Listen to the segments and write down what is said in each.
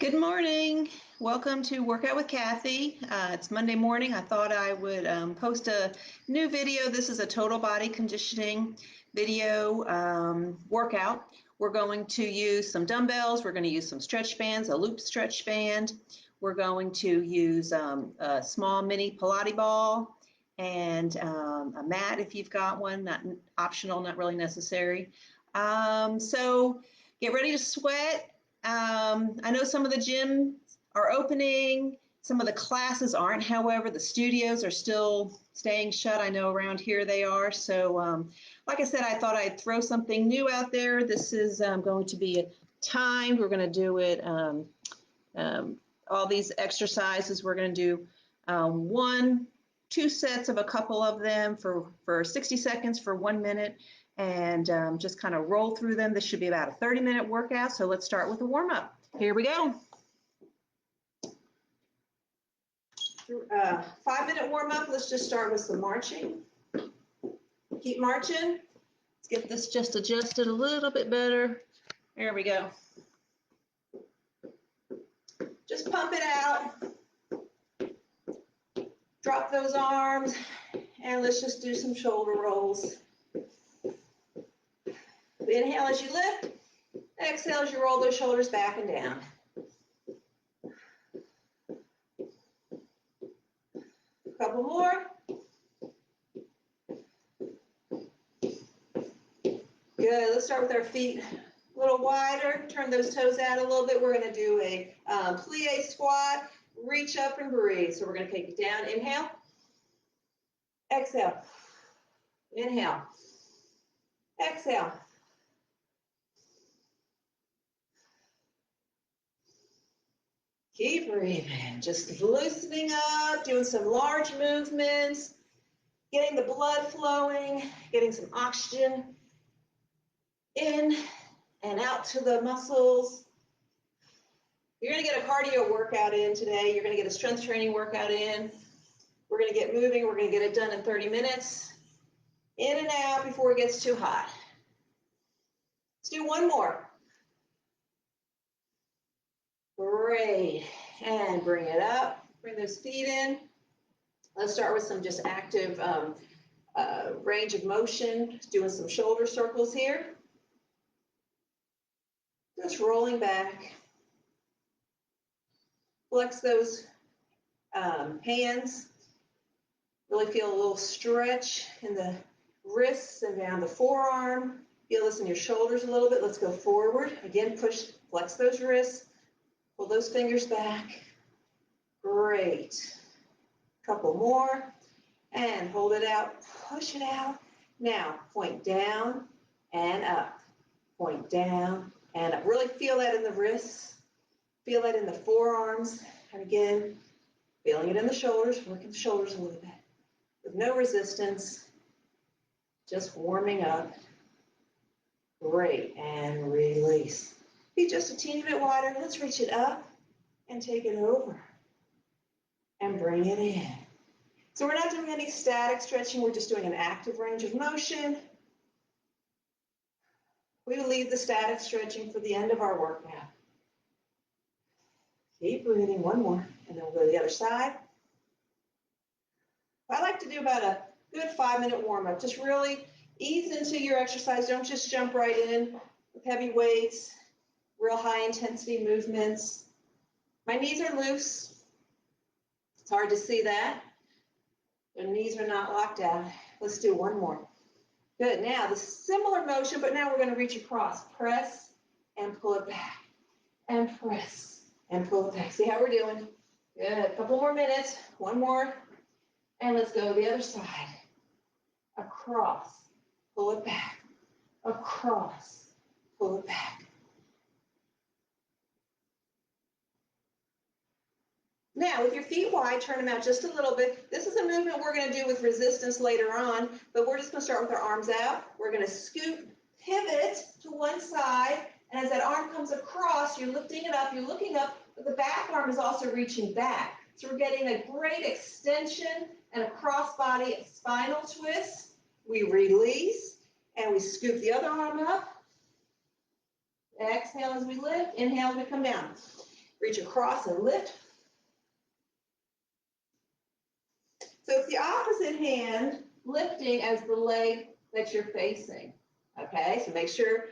Good morning. Welcome to Workout with Kathy. It's Monday morning. I thought I would post a new video. This is a total body conditioning video workout. We're going to use some dumbbells. We're going to use some stretch bands, a loop stretch band. We're going to use a small mini Pilates ball and a mat if you've got one, not optional, not really necessary. So get ready to sweat. I know some of the gyms are opening, some of the classes aren't, however, the studios are still staying shut. I know around here they are. So like I said, I thought I'd throw something new out there. This is going to be timed. We're going to do it, all these exercises. We're going to do two sets of a couple of them for 60 seconds for 1 minute. And just kind of roll through them. This should be about a 30-minute workout, so let's start with a warm-up. Here we go. 5-minute warm-up. Let's just start with some marching. Keep marching. Let's get this just adjusted a little bit better. There we go. Just pump it out. Drop those arms, and let's just do some shoulder rolls. Inhale as you lift, exhale as you roll those shoulders back and down. A couple more. Good, let's start with our feet a little wider, turn those toes out a little bit. We're gonna do a plie squat, reach up and breathe. So we're gonna take it down, inhale, exhale, inhale, exhale. Keep breathing, just loosening up, doing some large movements, getting the blood flowing, getting some oxygen in and out to the muscles. You're gonna get a cardio workout in today. You're gonna get a strength training workout in. We're gonna get moving. We're gonna get it done in 30 minutes. In and out before it gets too hot. Let's do one more. Great, and bring it up, bring those feet in. Let's start with some just active range of motion, doing some shoulder circles here. Just rolling back. Flex those hands. Really feel a little stretch in the wrists and down the forearm. Feel this in your shoulders a little bit. Let's go forward. Again, push, flex those wrists. Pull those fingers back. Great. Couple more. And hold it out. Push it out. Now, point down and up. Point down and up. Really feel that in the wrists. Feel that in the forearms. And again, feeling it in the shoulders. Working the shoulders a little bit. With no resistance. Just warming up. Great. And release. Feet just a teeny bit wider. Let's reach it up and take it over and bring it in. So we're not doing any static stretching. We're just doing an active range of motion. We will leave the static stretching for the end of our workout. Keep breathing. One more, and then we'll go to the other side. I like to do about a good 5-minute warm-up. Just really ease into your exercise. Don't just jump right in with heavy weights. Real high intensity movements. My knees are loose. It's hard to see that. The knees are not locked out. Let's do one more. Good. Now the similar motion, but now we're going to reach across. Press and pull it back. And press and pull it back. See how we're doing? Good. A couple more minutes. One more. And let's go to the other side. Across. Pull it back. Across. Pull it back. Now, with your feet wide, turn them out just a little bit. This is a movement we're going to do with resistance later on, but we're just going to start with our arms out. We're going to scoot, pivot to one side, and as that arm comes across, you're lifting it up, you're looking up, but the back arm is also reaching back. So we're getting a great extension and a cross-body spinal twist. We release, and we scoop the other arm up. Exhale as we lift, inhale as we come down. Reach across and lift. So it's the opposite hand lifting as the leg that you're facing. Okay, so make sure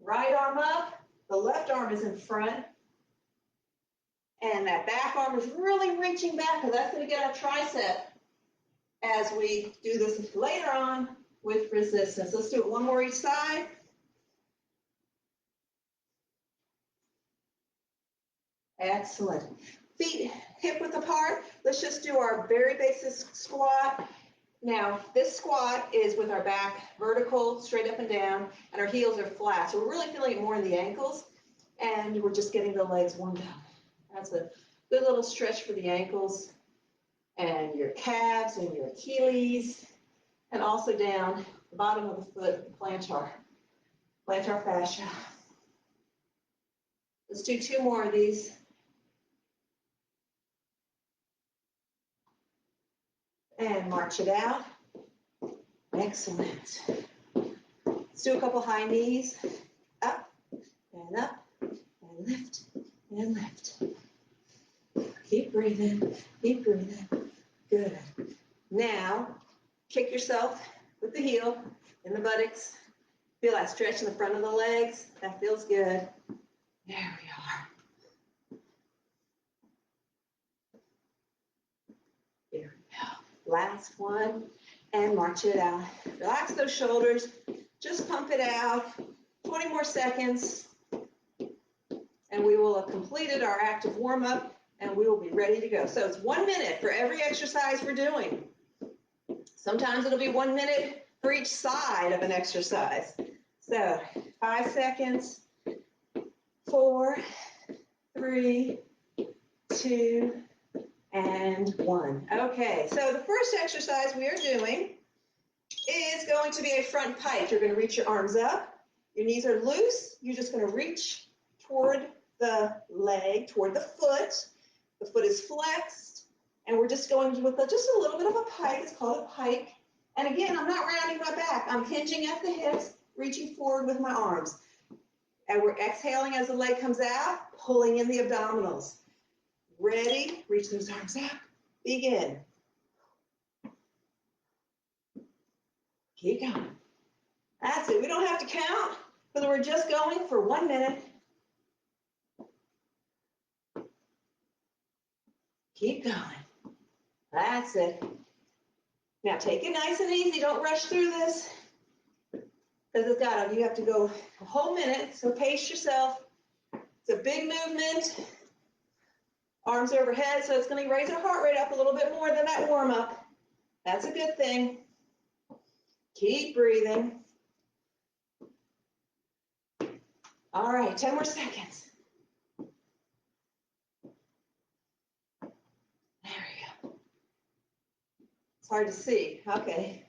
right arm up, the left arm is in front, and that back arm is really reaching back because that's going to get our tricep as we do this later on with resistance. Let's do it one more each side. Excellent. Feet hip width apart. Let's just do our very basic squat. Now, this squat is with our back vertical, straight up and down, and our heels are flat. So we're really feeling it more in the ankles, and we're just getting the legs warmed up. That's a good little stretch for the ankles and your calves and your Achilles, and also down the bottom of the foot, plantar fascia. Let's do 2 more of these. And march it out. Excellent. Let's do a couple high knees. Up, and lift, and lift. Keep breathing, keep breathing. Good. Now, kick yourself with the heel in the buttocks. Feel that stretch in the front of the legs. That feels good. There we are. There we go. Last one, and march it out. Relax those shoulders. Just pump it out. 20 more seconds, and we will have completed our active warm-up, and we will be ready to go. So it's 1 minute for every exercise we're doing. Sometimes it'll be 1 minute for each side of an exercise. So 5 seconds, 4, 3, 2, and 1. Okay, so the first exercise we are doing is going to be a front pike. You're going to reach your arms up. Your knees are loose. You're just going to reach toward the leg, toward the foot. The foot is flexed, and we're just going with just a little bit of a pike. It's called a pike. And again, I'm not rounding my back. I'm hinging at the hips, reaching forward with my arms. And we're exhaling as the leg comes out, pulling in the abdominals. Ready? Reach those arms out. Begin. Keep going. That's it. We don't have to count, but we're just going for 1 minute. Keep going. That's it. Now take it nice and easy. Don't rush through this because you have to go a whole minute, so pace yourself. It's a big movement. Arms overhead, so it's going to raise our heart rate up a little bit more than that warm-up. That's a good thing. Keep breathing. All right, 10 more seconds. There we go. It's hard to see. Okay.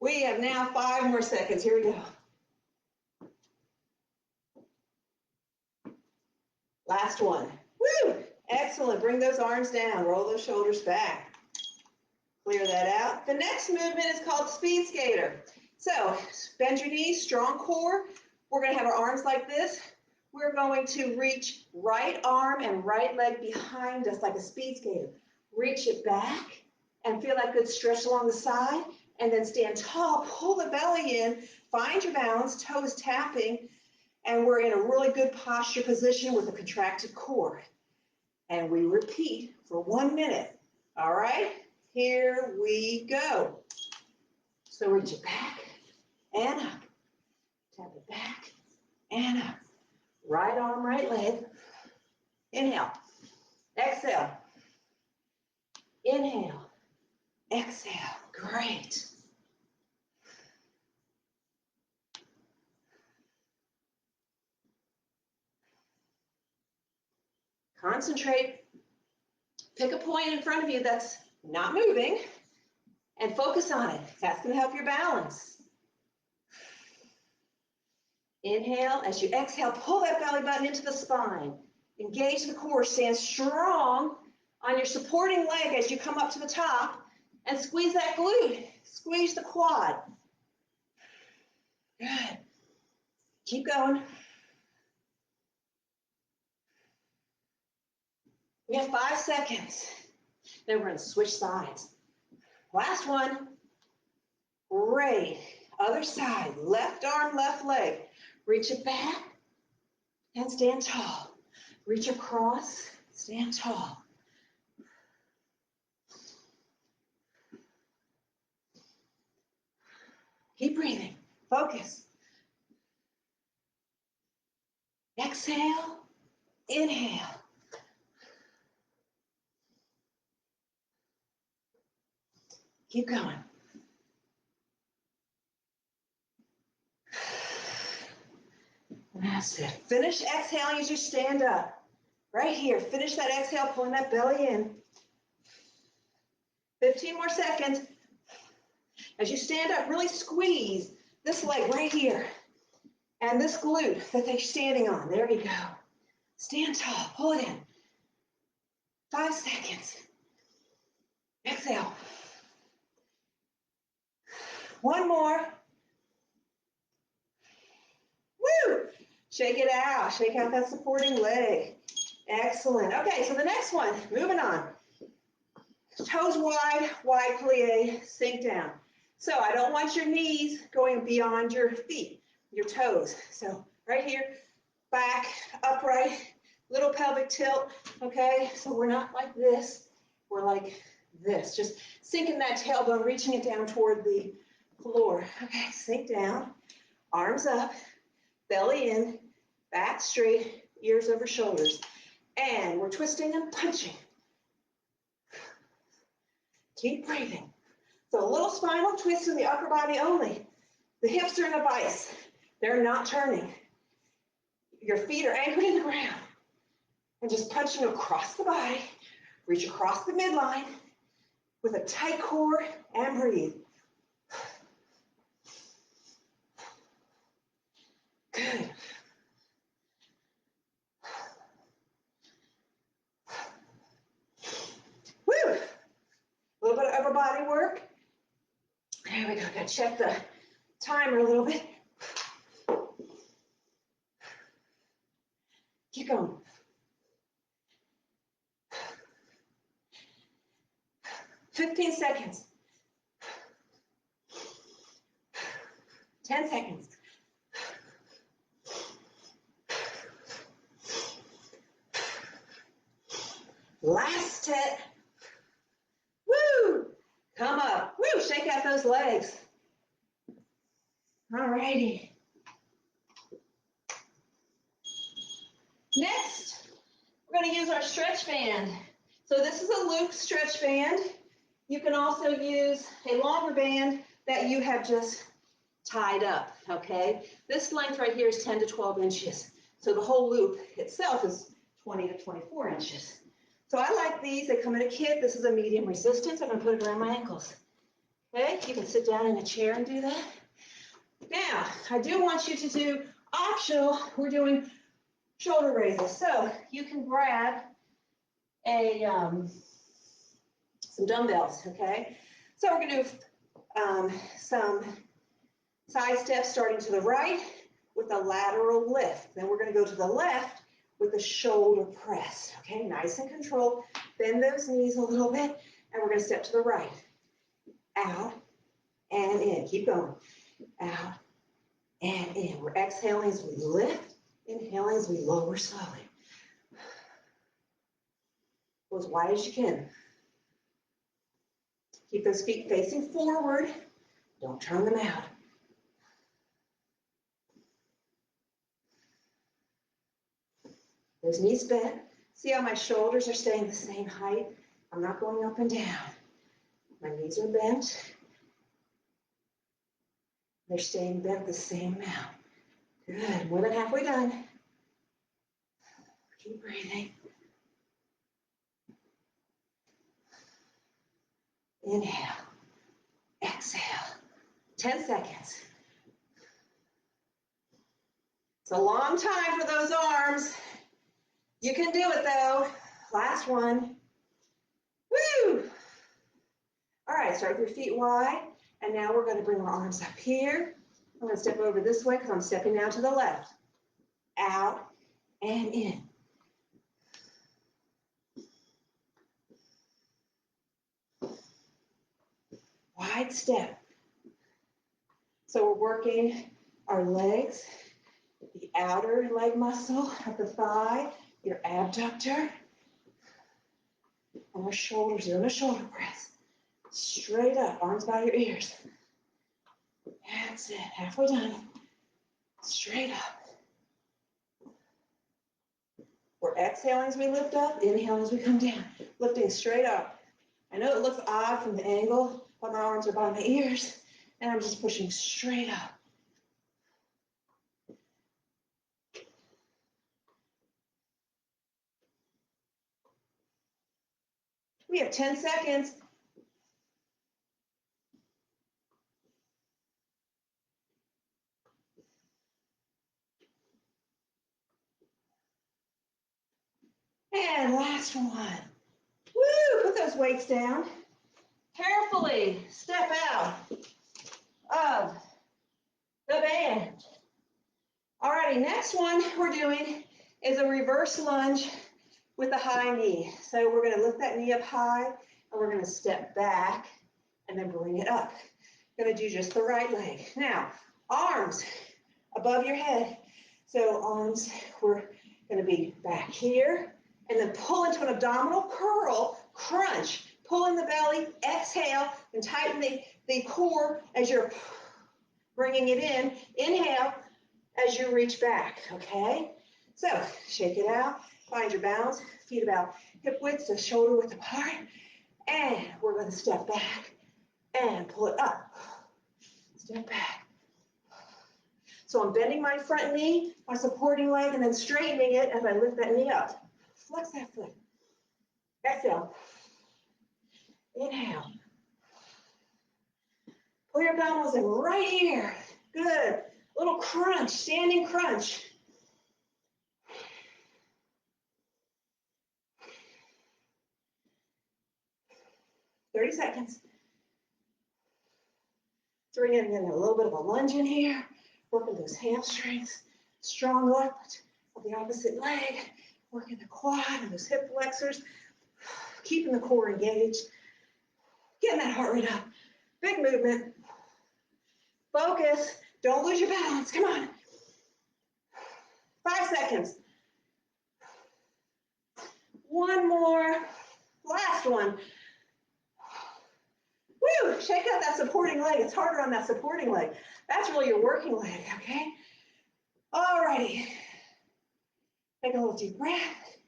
We have now 5 more seconds. Here we go. Last one. Woo! Excellent. Bring those arms down. Roll those shoulders back. Clear that out. The next movement is called speed skater. So bend your knees, strong core. We're going to have our arms like this. We're going to reach right arm and right leg behind us like a speed skater. Reach it back and feel that good stretch along the side. And then stand tall, pull the belly in, find your balance, toes tapping, and we're in a really good posture position with a contracted core. And we repeat for 1 minute. All right, here we go. So reach it back and up. Tap it back and up. Right arm, right leg. Inhale. Exhale. Inhale. Exhale. Great. Concentrate. Pick a point in front of you that's not moving and focus on it. That's going to help your balance. Inhale. As you exhale, pull that belly button into the spine. Engage the core. Stand strong on your supporting leg as you come up to the top and squeeze that glute. Squeeze the quad. Good. Keep going. We have 5 seconds. Then we're going to switch sides. Last one. Great. Other side. Left arm, left leg. Reach it back and stand tall. Reach across, stand tall. Keep breathing. Focus. Exhale. Inhale. Keep going. That's it. Finish exhaling as you stand up. Right here. Finish that exhale, pulling that belly in. 15 more seconds. As you stand up, really squeeze this leg right here and this glute that they're standing on. There you go. Stand tall. Pull it in. 5 seconds. Exhale. One more. Woo! Shake it out. Shake out that supporting leg. Excellent. Okay, so the next one, moving on. Toes wide, wide plie, sink down. So I don't want your knees going beyond your feet, your toes. So right here, back, upright, little pelvic tilt, okay? So we're not like this, we're like this. Just sinking that tailbone, reaching it down toward the floor. Okay, sink down, arms up, belly in, back straight, ears over shoulders. And we're twisting and punching. Keep breathing. So a little spinal twist in the upper body only. The hips are in a vice. They're not turning. Your feet are anchored in the ground. And just punching across the body. Reach across the midline with a tight core and breathe. Good. Woo! A little bit of upper body work. There we go. Gotta check the timer a little bit. Keep going. 15 seconds. 10 seconds. Last 10. Woo! Come up. Woo! Shake out those legs. All righty. Next, we're going to use our stretch band. So this is a loop stretch band. You can also use a longer band that you have just tied up, okay? This length right here is 10 to 12 inches. So the whole loop itself is 20 to 24 inches. So I like these. They come in a kit. This is a medium resistance. I'm going to put it around my ankles. Okay, you can sit down in a chair and do that. Now, I do want you to do optional. We're doing shoulder raises. So you can grab some dumbbells, okay? So we're going to do some side steps starting to the right with a lateral lift. Then we're going to go to the left with a shoulder press, okay? Nice and controlled. Bend those knees a little bit, and we're going to step to the right. Out and in. Keep going. Out and in. We're exhaling as we lift, inhaling as we lower slowly. Go as wide as you can. Keep those feet facing forward. Don't turn them out. Those knees bent. See how my shoulders are staying the same height? I'm not going up and down. My knees are bent. They're staying bent the same amount. Good. More than halfway done. Keep breathing. Inhale. Exhale. 10 seconds. It's a long time for those arms. You can do it though. Last one. Woo! All right, start with your feet wide. And now we're going to bring our arms up here. I'm going to step over this way because I'm stepping now to the left. Out and in. wide step. So we're working our legs, the outer leg muscle of the thigh, your abductor, and our shoulders, doing a shoulder press. Straight up, arms by your ears. That's it, halfway done. Straight up. We're exhaling as we lift up, inhaling as we come down. Lifting straight up. I know it looks odd from the angle, but my arms are by my ears, and I'm just pushing straight up. We have 10 seconds. And last one. Woo, put those weights down. Carefully step out of the band. Alrighty, next one we're doing is a reverse lunge with a high knee. So we're gonna lift that knee up high and we're gonna step back and then bring it up. Gonna do just the right leg. Now, arms above your head. So arms, we're gonna be back here and then pull into an abdominal curl, crunch. Pull in the belly, exhale, and tighten the core as you're bringing it in. Inhale as you reach back, okay? So shake it out, find your balance, feet about hip width to shoulder width apart, and we're gonna step back and pull it up. Step back. So I'm bending my front knee, my supporting leg, and then straightening it as I lift that knee up. Flex that foot. Exhale. Inhale. Pull your abdominals in right here. Good. Little crunch, standing crunch. Thirty seconds. So we're getting a little bit of a lunge in here, working those hamstrings, strong lift of the opposite leg, working the quad and those hip flexors, keeping the core engaged, getting that heart rate up. Big movement. Focus. Don't lose your balance. Come on. 5 seconds. One more. Last one. Woo! Shake out that supporting leg. It's harder on that supporting leg. That's really your working leg, okay? Alrighty. Take a little deep breath.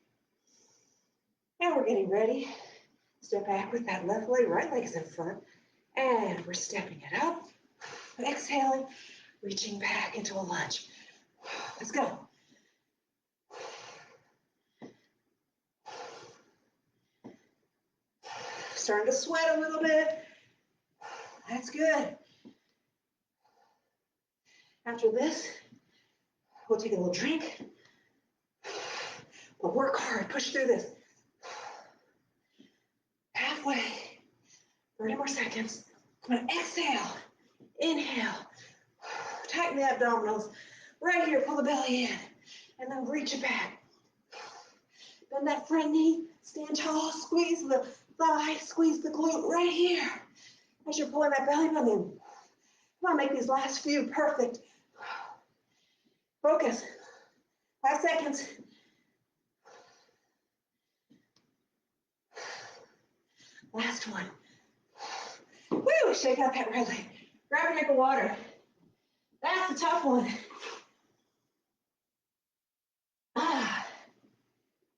Now we're getting ready. Step back with that left leg. Right leg is in front. And we're stepping it up. Exhaling, reaching back into a lunge. Let's go. Starting to sweat a little bit. That's good. After this, we'll take a little drink. But work hard, push through this. Halfway, 30 more seconds. I'm gonna exhale, inhale, tighten the abdominals. Right here, pull the belly in, and then reach it back. Bend that front knee, stand tall, squeeze the thigh, squeeze the glute right here. As you're pulling that belly button in. Come on, make these last few perfect. Focus. 5 seconds. Last one. Woo! Shake out that right leg. Grab a drink of water. That's the tough one. Ah,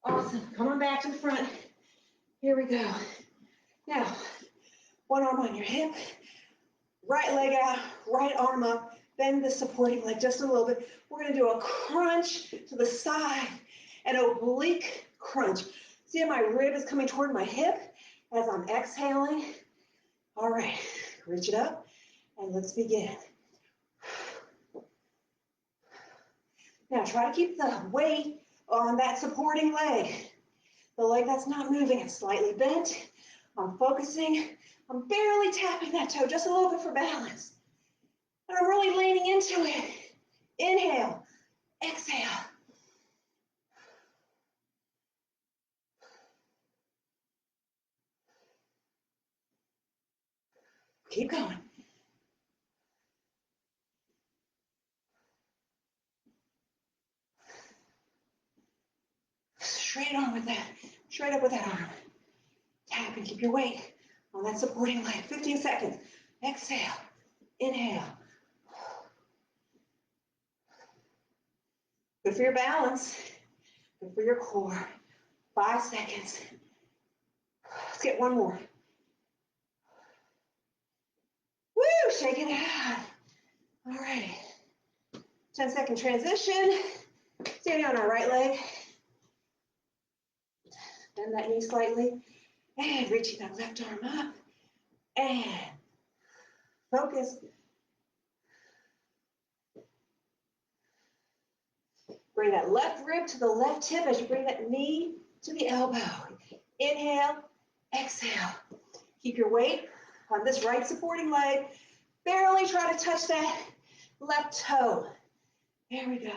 awesome. Come on back to the front. Here we go. Now, one arm on your hip, right leg out, right arm up, bend the supporting leg just a little bit. We're gonna do a crunch to the side, an oblique crunch. See how my rib is coming toward my hip as I'm exhaling? All right, reach it up and let's begin. Now try to keep the weight on that supporting leg. The leg that's not moving, it's slightly bent. I'm focusing. I'm barely tapping that toe, just a little bit for balance. And I'm really leaning into it. Inhale, exhale. Keep going. Straight on with that. Straight up with that arm. Tap and keep your weight on that supporting leg. 15 seconds. Exhale. Inhale. Good for your balance. Good for your core. 5 seconds. Let's get one more. Woo! Shake it out. All right. 10-second transition. Standing on our right leg. Bend that knee slightly. And reaching that left arm up. And focus. Bring that left rib to the left hip as you bring that knee to the elbow. Inhale, exhale. Keep your weight on this right supporting leg. Barely try to touch that left toe. There we go.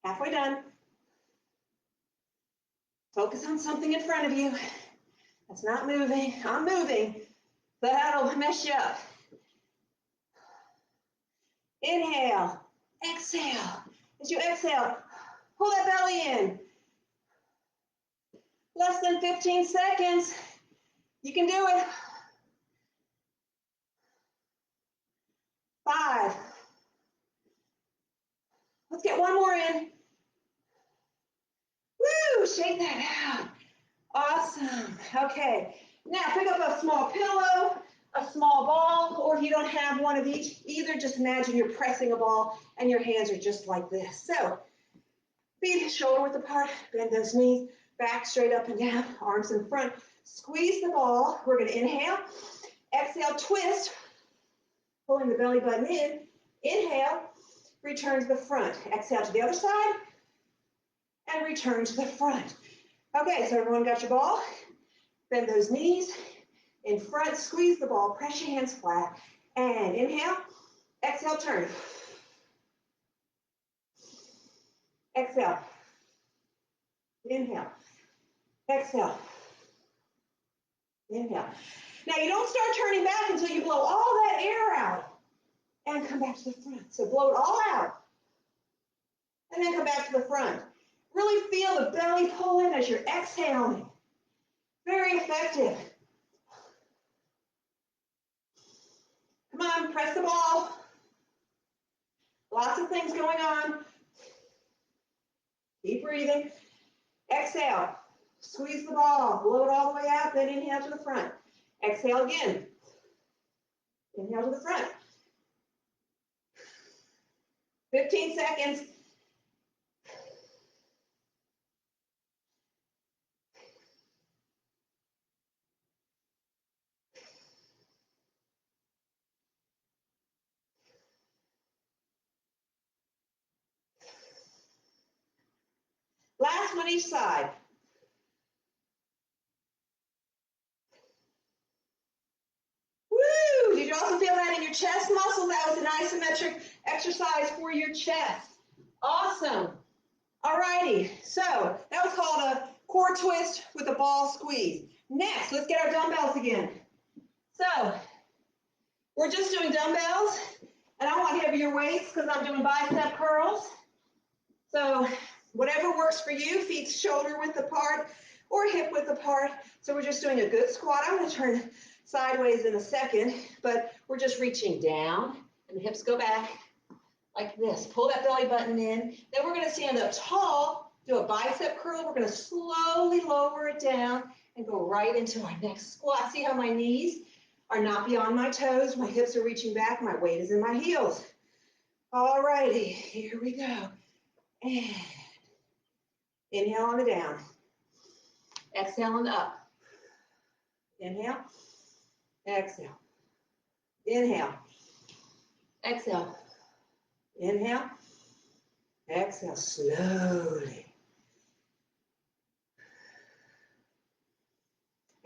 Halfway done. Focus on something in front of you that's not moving. I'm moving. That'll mess you up. Inhale, exhale. As you exhale, pull that belly in. Less than 15 seconds. You can do it. 5. Let's get one more in. Woo, shake that out. Awesome. Okay, now pick up a small pillow, a small ball, or if you don't have one of each, either just imagine you're pressing a ball and your hands are just like this. So, feet shoulder width apart, bend those knees, back straight up and down, arms in front. Squeeze the ball. We're going to inhale, exhale, twist, pulling the belly button in. Inhale, return to the front. Exhale to the other side, and return to the front. Okay, so everyone got your ball? Bend those knees in front, squeeze the ball, press your hands flat, and inhale, exhale, turn. Exhale, inhale, exhale, inhale. Now you don't start turning back until you blow all that air out and come back to the front. So blow it all out and then come back to the front. Really feel the belly pull in as you're exhaling. Very effective. Come on, press the ball. Lots of things going on. Keep breathing. Exhale. Squeeze the ball. Blow it all the way out, then inhale to the front. Exhale again. Inhale to the front. 15 seconds. Last one each side. Woo! Did you also feel that in your chest muscles? That was an isometric exercise for your chest. Awesome. All righty. So that was called a core twist with a ball squeeze. Next, let's get our dumbbells again. So we're just doing dumbbells, and I want heavier weights because I'm doing bicep curls. So whatever works for you, feet shoulder width apart or hip width apart. So we're just doing a good squat. I'm going to turn sideways in a second, but we're just reaching down and the hips go back like this. Pull that belly button in. Then we're going to stand up tall, do a bicep curl. We're going to slowly lower it down and go right into our next squat. See how my knees are not beyond my toes. My hips are reaching back. My weight is in my heels. All righty, here we go. And inhale on the down. Exhale on the up. Inhale. Exhale. Inhale. Exhale. Inhale. Exhale slowly.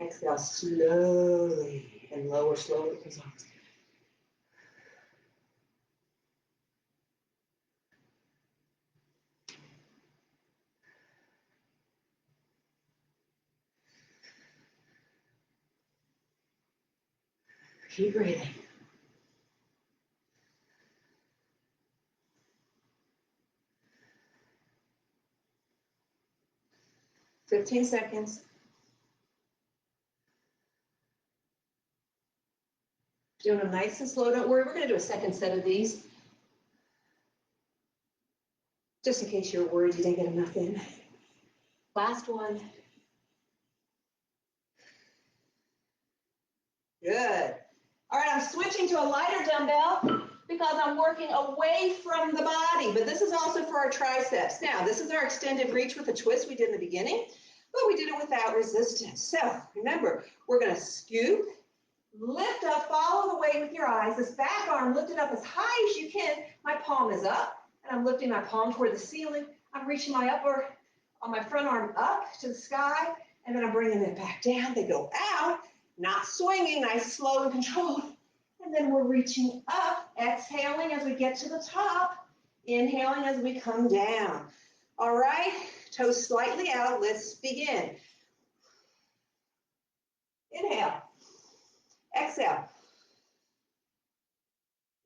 Exhale slowly and lower slowly. Keep breathing. "15 seconds. Doing them nice and slow. Don't worry, we're going to do a second set of these, just in case you're worried you didn't get enough in. Last one. Good. All right, I'm switching to a lighter dumbbell because I'm working away from the body, but this is also for our triceps. Now, this is our extended reach with a twist we did in the beginning, but we did it without resistance. So remember, we're going to scoop, lift up, follow the weight with your eyes. This back arm lifted up as high as you can. My palm is up, and I'm lifting my palm toward the ceiling. I'm reaching my front arm up to the sky, and then I'm bringing it back down. They go out, not swinging, nice, slow, and controlled. And then we're reaching up, exhaling as we get to the top, inhaling as we come down. All right, toes slightly out. Let's begin. Inhale. Exhale.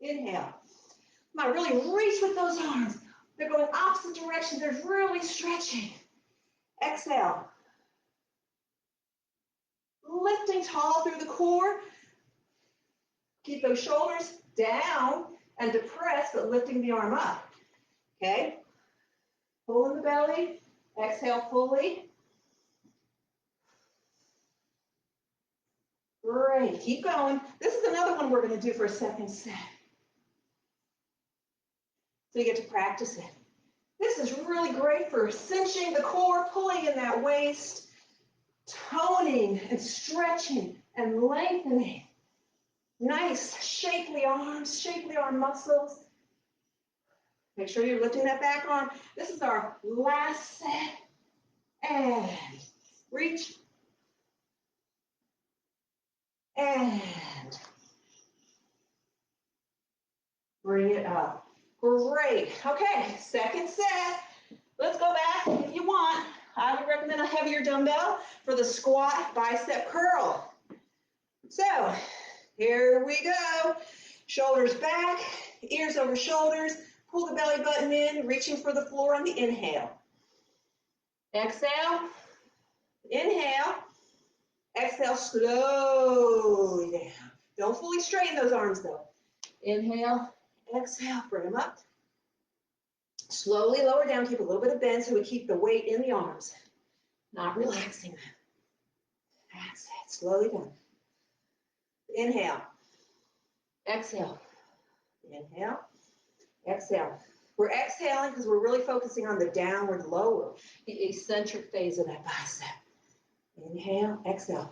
Inhale. Come on, really reach with those arms. They're going opposite directions. They're really stretching. Exhale. Lifting tall through the core. Keep those shoulders down and depressed, but lifting the arm up. Okay? Pull in the belly. Exhale fully. Great. Keep going. This is another one we're going to do for a second set. So you get to practice it. This is really great for cinching the core, pulling in that waist, toning and stretching and lengthening. Nice, shapely arms, shapely arm muscles. Make sure you're lifting that back arm. This is our last set. And reach. And bring it up. Great. Okay, second set. Let's go back if you want. I would recommend a heavier dumbbell for the squat bicep curl. So here we go. Shoulders back, ears over shoulders. Pull the belly button in, reaching for the floor on the inhale. Exhale. Inhale. Exhale slowly down. Don't fully straighten those arms though. Inhale. Exhale. Bring them up. Slowly lower down. Keep a little bit of bend so we keep the weight in the arms, not relaxing them. That's it. Slowly down. Inhale. Exhale. Inhale. Exhale. We're exhaling because we're really focusing on the downward lower, the eccentric phase of that bicep. Inhale. Exhale.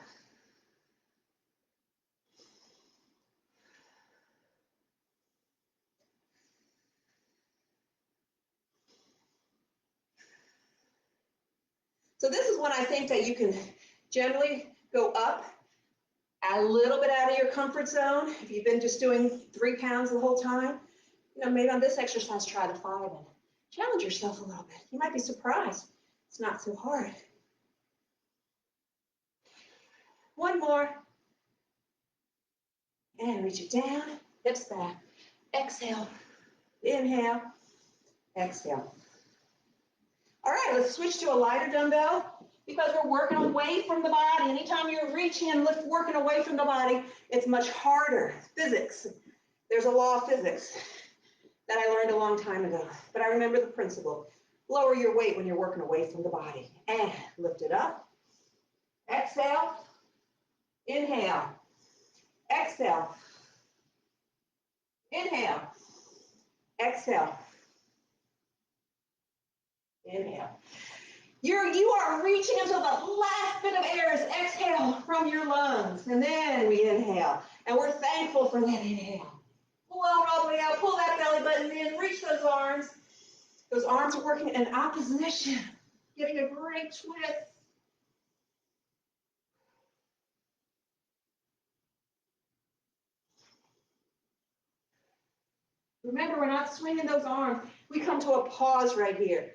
So this is one I think that you can generally go up a little bit out of your comfort zone. If you've been just doing 3 pounds the whole time, maybe on this exercise, try the 5 and challenge yourself a little bit. You might be surprised. It's not so hard. One more. And reach it down, hips back. Exhale. Inhale. Exhale. All right, let's switch to a lighter dumbbell because we're working away from the body. Anytime you're reaching and working away from the body, it's much harder. Physics. There's a law of physics that I learned a long time ago, but I remember the principle. Lower your weight when you're working away from the body. And lift it up. Exhale. Inhale. Exhale. Inhale. Exhale. Inhale. You are reaching until the last bit of air is exhale from your lungs. And then we inhale. And we're thankful for that inhale. Blow it all the way out. Pull that belly button in. Reach those arms. Those arms are working in opposition. Getting a great twist. Remember, we're not swinging those arms. We come to a pause right here.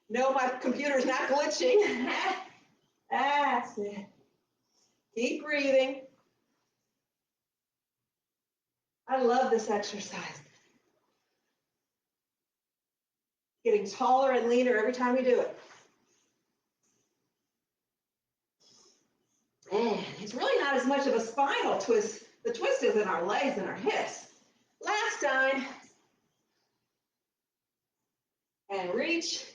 No, my computer's not glitching. That's it. Keep breathing. I love this exercise. Getting taller and leaner every time we do it. And it's really not as much of a spinal twist. The twist is in our legs and our hips. Last time. And reach.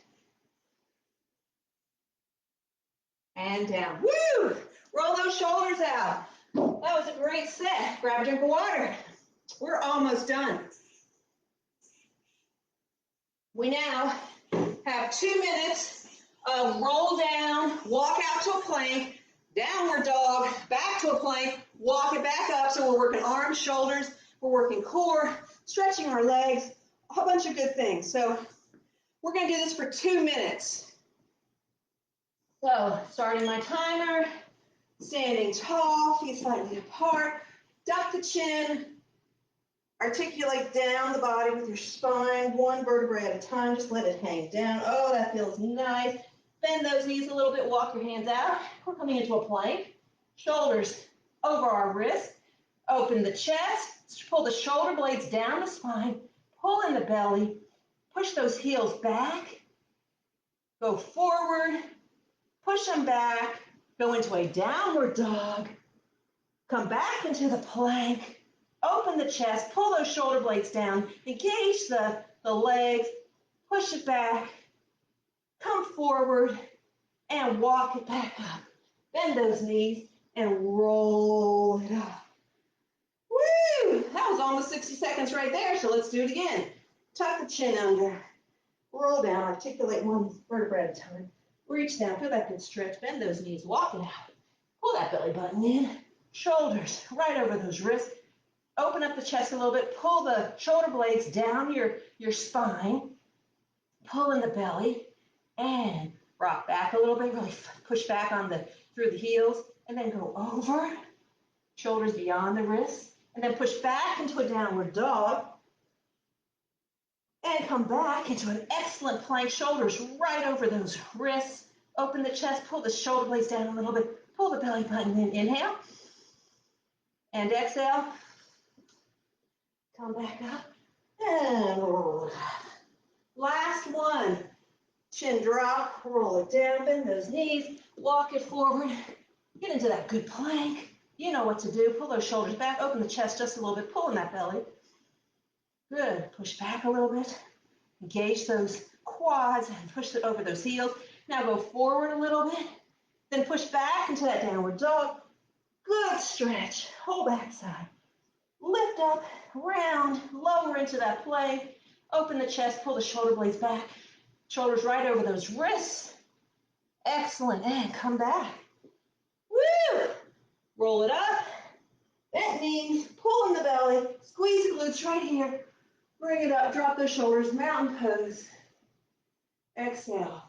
And down. Woo! Roll those shoulders out. That was a great set. Grab a drink of water. We're almost done. We now have 2 minutes of roll down, walk out to a plank, downward dog, back to a plank, walk it back up. So we're working arms, shoulders, we're working core, stretching our legs, a whole bunch of good things. So we're going to do this for 2 minutes. So starting my timer, standing tall, feet slightly apart, duck the chin, articulate down the body with your spine, one vertebrae at a time, just let it hang down. Oh, that feels nice. Bend those knees a little bit, walk your hands out. We're coming into a plank, shoulders over our wrists, open the chest, pull the shoulder blades down the spine, pull in the belly, push those heels back, go forward, push them back, go into a downward dog, come back into the plank, open the chest, pull those shoulder blades down, engage the legs, push it back, come forward, and walk it back up. Bend those knees and roll it up. Woo! That was almost 60 seconds right there, so let's do it again. Tuck the chin under, roll down, articulate one vertebrae at a time. Reach down, feel that good stretch, bend those knees, walk it out. Pull that belly button in, shoulders right over those wrists. Open up the chest a little bit, pull the shoulder blades down your spine, pull in the belly, and rock back a little bit, really push back through the heels, and then go over, shoulders beyond the wrists, and then push back into a downward dog, and come back into an excellent plank, shoulders right over those wrists, open the chest, pull the shoulder blades down a little bit, pull the belly button in, inhale, and exhale, come back up, and roll it up. Last one, chin drop, roll it down, bend those knees, walk it forward, get into that good plank. You know what to do, pull those shoulders back, open the chest just a little bit, pull in that belly. Good, push back a little bit, engage those quads and push it over those heels. Now go forward a little bit, then push back into that downward dog. Good stretch, whole backside. Lift up, round, lower into that plank, open the chest, pull the shoulder blades back, shoulders right over those wrists. Excellent, and come back. Woo! Roll it up, bent knees, pull in the belly, squeeze the glutes right here. Bring it up, drop those shoulders, mountain pose. Exhale.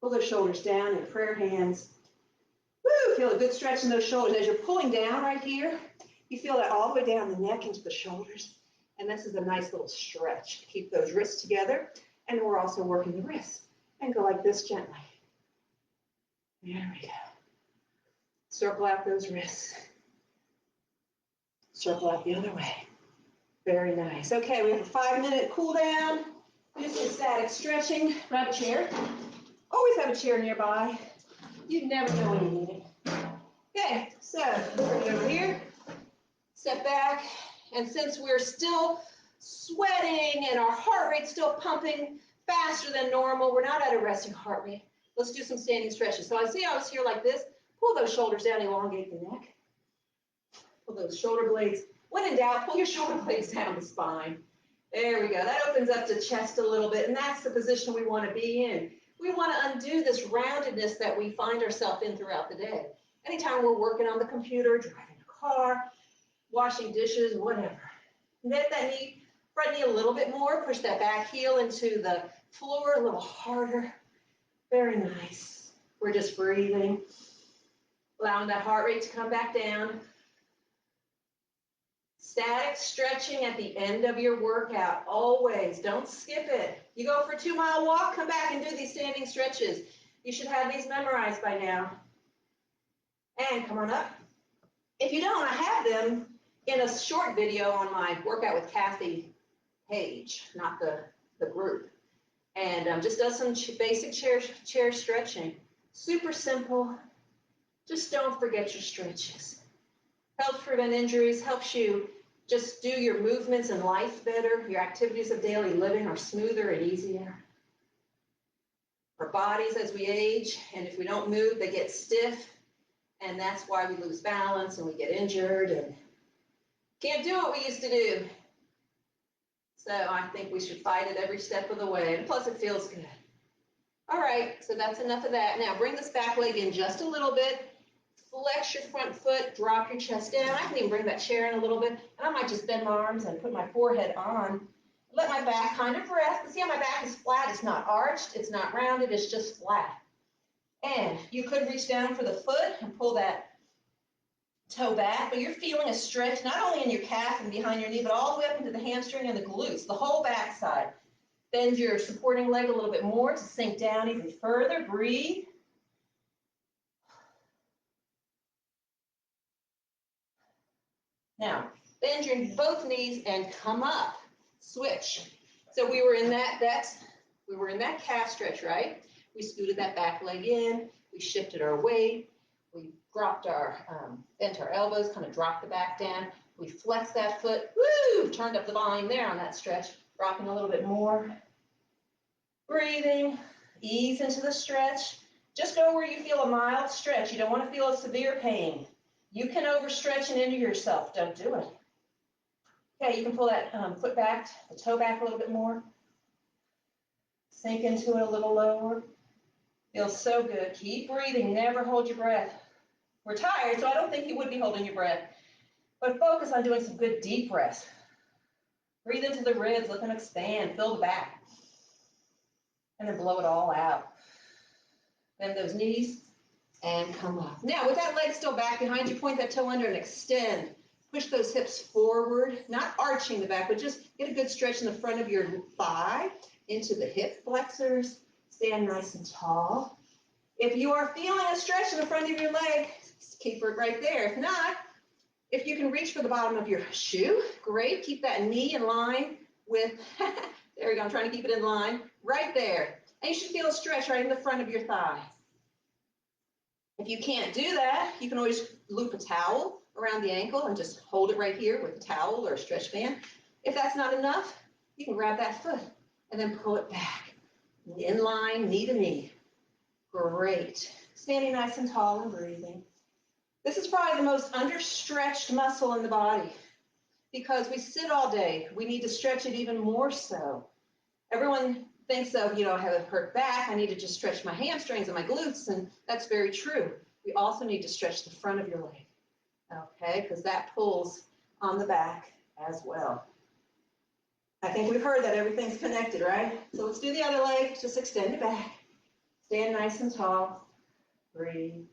Pull those shoulders down in prayer hands. Woo! Feel a good stretch in those shoulders. As you're pulling down right here, you feel that all the way down the neck into the shoulders. And this is a nice little stretch to keep those wrists together. And we're also working the wrists. And go like this gently. There we go. Circle out those wrists. Circle out the other way. Very nice. Okay, we have a 5-minute cool down. Do some static stretching. Grab a chair. Always have a chair nearby. You never know when you need it. Okay, so bring it over here. Step back. And since we're still sweating and our heart rate's still pumping faster than normal, we're not at a resting heart rate. Let's do some standing stretches. So I was here like this. Pull those shoulders down, elongate the neck. Pull those shoulder blades. When in doubt, pull your shoulder blades down the spine. There we go. That opens up the chest a little bit, and that's the position we want to be in. We want to undo this roundedness that we find ourselves in throughout the day. Anytime we're working on the computer, driving a car, washing dishes, whatever. Bend that knee, front knee a little bit more. Push that back heel into the floor a little harder. Very nice. We're just breathing, allowing that heart rate to come back down. Static stretching at the end of your workout, always. Don't skip it. You go for a 2-mile walk, come back and do these standing stretches. You should have these memorized by now. and come on up. If you don't, I have them in a short video on my Workout with Kathy page, not the group. And just does some basic chair stretching. Super simple. Just don't forget your stretches. Helps prevent injuries, helps you just do your movements in life better. Your activities of daily living are smoother and easier. Our bodies, as we age, and if we don't move, they get stiff. And that's why we lose balance and we get injured and can't do what we used to do. So I think we should fight it every step of the way. And plus, it feels good. All right, so that's enough of that. Now bring this back leg in just a little bit. Flex your front foot, drop your chest down. I can even bring that chair in a little bit. And I might just bend my arms and put my forehead on. Let my back kind of rest. But see how my back is flat? It's not arched, it's not rounded, it's just flat. And you could reach down for the foot and pull that toe back, but you're feeling a stretch not only in your calf and behind your knee, but all the way up into the hamstring and the glutes, the whole back side. Bend your supporting leg a little bit more to sink down even further. Breathe. Now, bend your both knees and come up. Switch. So we were in that calf stretch, right? We scooted that back leg in. We shifted our weight. We dropped bent our elbows, kind of dropped the back down. We flexed that foot. Woo! Turned up the volume there on that stretch. Dropping a little bit more. Breathing. Ease into the stretch. Just go where you feel a mild stretch. You don't want to feel a severe pain. You can overstretch and injure yourself. Don't do it. Okay, you can pull that foot back, the toe back a little bit more. Sink into it a little lower. Feels so good. Keep breathing. Never hold your breath. We're tired, so I don't think you would be holding your breath. But focus on doing some good deep breaths. Breathe into the ribs. Let them expand. Fill the back. And then blow it all out. Bend those knees and come up. Now, with that leg still back behind you, point that toe under and extend. Push those hips forward, not arching the back, but just get a good stretch in the front of your thigh into the hip flexors. Stand nice and tall. If you are feeling a stretch in the front of your leg, keep it right there. If not, if you can reach for the bottom of your shoe, great. Keep that knee in line with, there we go, I'm trying to keep it in line, right there. And you should feel a stretch right in the front of your thigh. If you can't do that, you can always loop a towel around the ankle and just hold it right here with a towel or a stretch band. If that's not enough, you can grab that foot and then pull it back. In line, knee to knee. Great. Standing nice and tall and breathing. This is probably the most understretched muscle in the body because we sit all day. We need to stretch it even more so. Everyone thinks of, I have a hurt back. I need to just stretch my hamstrings and my glutes, and that's very true. We also need to stretch the front of your leg, okay, because that pulls on the back as well. I think we've heard that everything's connected, right? So let's do the other leg. Just extend it back. Stand nice and tall. Breathe.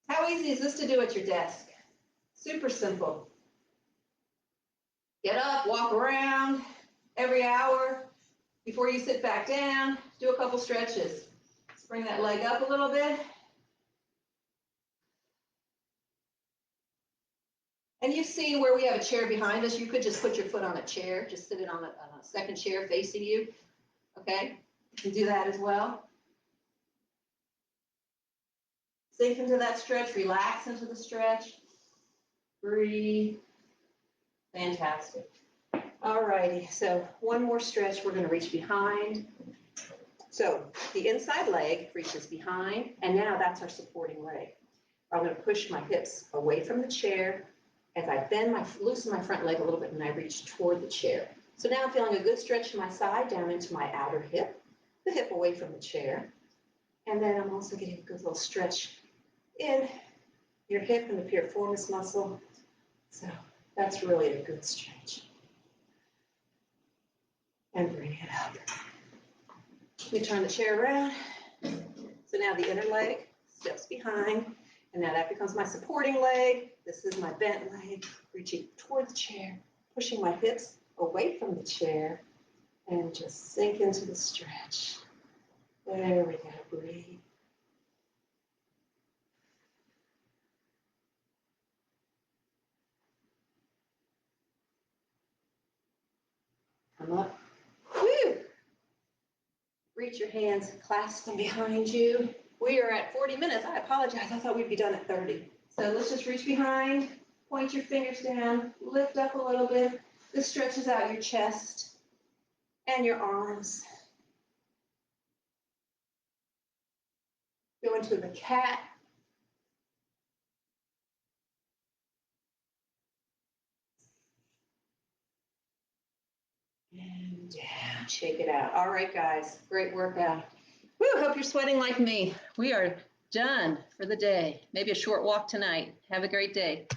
How easy is this to do at your desk? Super simple. Get up, walk around every hour. Before you sit back down, do a couple stretches. Let's bring that leg up a little bit. And you've seen where we have a chair behind us. You could just put your foot on a chair. Just sit it on a second chair facing you. Okay? You can do that as well. Sink into that stretch. Relax into the stretch. Breathe. Fantastic. All righty. So one more stretch. We're going to reach behind. So the inside leg reaches behind. And now that's our supporting leg. I'm going to push my hips away from the chair as I loosen my front leg a little bit and I reach toward the chair. So now I'm feeling a good stretch to my side down into my outer hip, the hip away from the chair. And then I'm also getting a good little stretch in your hip and the piriformis muscle. So that's really a good stretch. And bring it up. We turn the chair around. So now the inner leg steps behind. And now that becomes my supporting leg. This is my bent leg, reaching toward the chair, pushing my hips away from the chair, and just sink into the stretch. There we go, breathe. Arm up. Whew. Reach your hands, clasp them behind you. We are at 40 minutes. I apologize. I thought we'd be done at 30. So let's just reach behind, point your fingers down, lift up a little bit. This stretches out your chest and your arms. Go into the cat. And down, shake it out. All right, guys, great workout. Woo, hope you're sweating like me. We are done for the day. Maybe a short walk tonight. Have a great day.